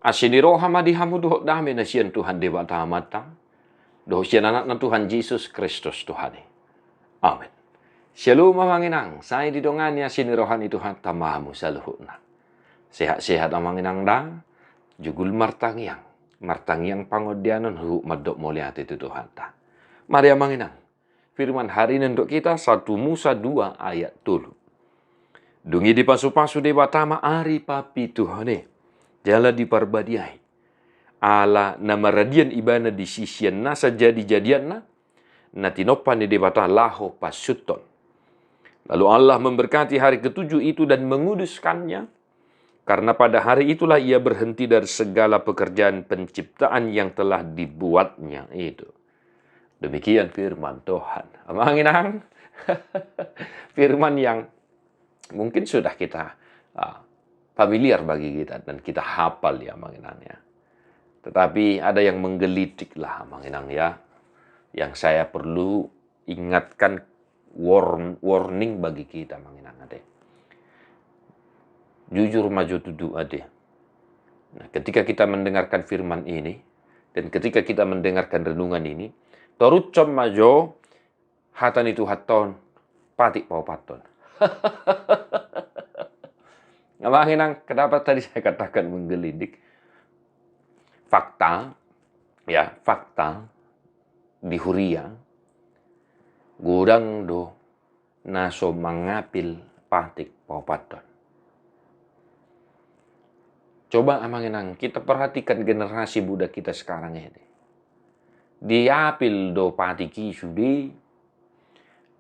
Asiniroha madihamu doh dame na siyan Tuhan dewa tamatang. Doh siyan anak na Tuhan Yesus Kristus Tuhan. Amen. Shalom manginang, saya didongannya sinirohan itu Tuhan tamamu saluhuna. Sehat-sehat manginang da, jugul martangiang pangodianan hu madok moliat itu Tuhan ta. Mari manginang. Firman hari ini untuk kita 1 Musa 2 ayat 7. Dungi di pasu-pasu de batama ari papi Tuhane. Jala di parbadiai. Ala nama radian ibana di sisian nasa jadi-jadian na tinopan di batah laho pasuton. Lalu Allah memberkati hari ketujuh itu dan menguduskannya. Karena pada hari itulah ia berhenti dari segala pekerjaan penciptaan yang telah dibuatnya itu. Demikian firman Tuhan. Amanginang. Firman yang mungkin sudah kita familiar bagi kita dan kita hafal ya manginangnya. Tetapi ada yang menggelitik lah manginang ya. Yang saya perlu ingatkan warning bagi kita manginang ade. Jujur maju tudu ade. Nah, ketika kita mendengarkan firman ini dan ketika kita mendengarkan renungan ini, torut com majo hatan itu haton patik pau paton. Ngamanginang, kenapa tadi saya katakan menggelidik? Fakta di Huria, gudang do naso mangapil patik pau paton. Coba amanginang, kita perhatikan generasi muda kita sekarang ini. Diapil do patiki sudi,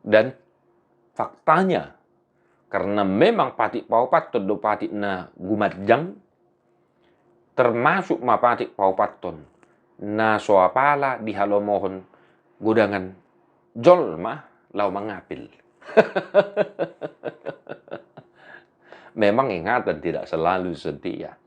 dan faktanya, karena memang patik pau paton do patik na gumadjang, termasuk ma patik pau paton na soapala di halomohon gudangan jol mah lau mangapil. Memang ingatan tidak selalu setia.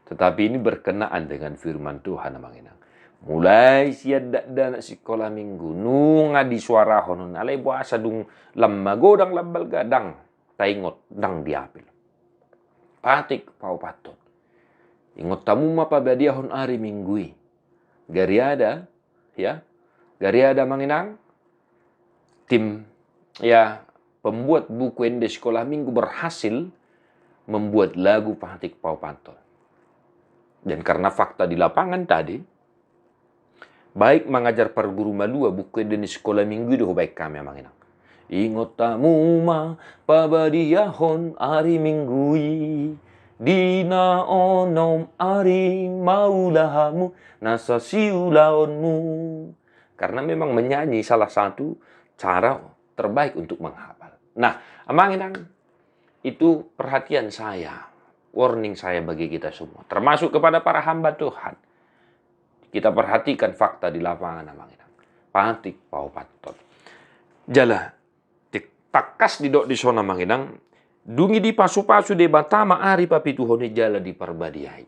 Tetapi ini berkenaan dengan firman Tuhan amanginang. Mulai siada dana sekolah minggu nunga di suara honun alai buasa dung lemma godang lambal gadang taingot dang diapil. Patik pau paton. Ingot tamu ma pabadiahon ari minggui. Gariada manginang tim pembuat buku ende sekolah minggu berhasil membuat lagu patik pau paton. Dan karena fakta di lapangan tadi, baik mengajar perguru malua buku di sekolah minggu itu baik kami manginang. Ingot tamu ma pabadiahon ari minggui, dina onom ari maulahamu nasa siulaonmu. Karena memang menyanyi salah satu cara terbaik untuk menghafal. Nah, manginang itu perhatian saya. Warning saya bagi kita semua, termasuk kepada para hamba Tuhan. Kita perhatikan fakta di lapangan amanginang. Patik pau paton. Jala takas di dok di sona manginang. Dungi di pasu-pasu de batama ari papi Tuhone jala di parbadiai.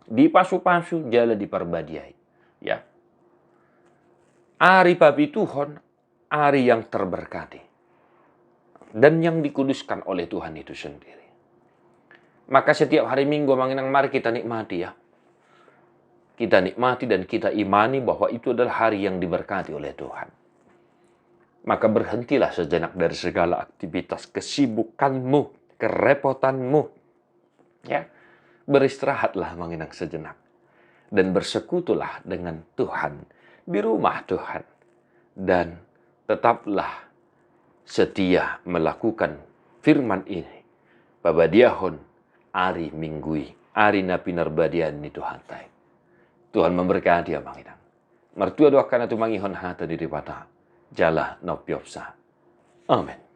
Di pasu-pasu jala di parbadiai. Ya. Ari papi Tuhon, ari yang terberkati. Dan yang dikuduskan oleh Tuhan itu sendiri. Maka setiap hari Minggu manginang mari kita nikmati ya. Kita nikmati dan kita imani bahwa itu adalah hari yang diberkati oleh Tuhan. Maka berhentilah sejenak dari segala aktivitas kesibukanmu, kerepotanmu. Ya. Beristirahatlah manginang sejenak. Dan bersekutulah dengan Tuhan di rumah Tuhan. Dan tetaplah setia melakukan firman ini. Pabadiahon ari minggui, ari napi narbadian ni Tuhan tai. Tuhan memberkati ya manginang. Mertua doakan atu mangihon hata di dipata. Jala nopiopsa. Amin.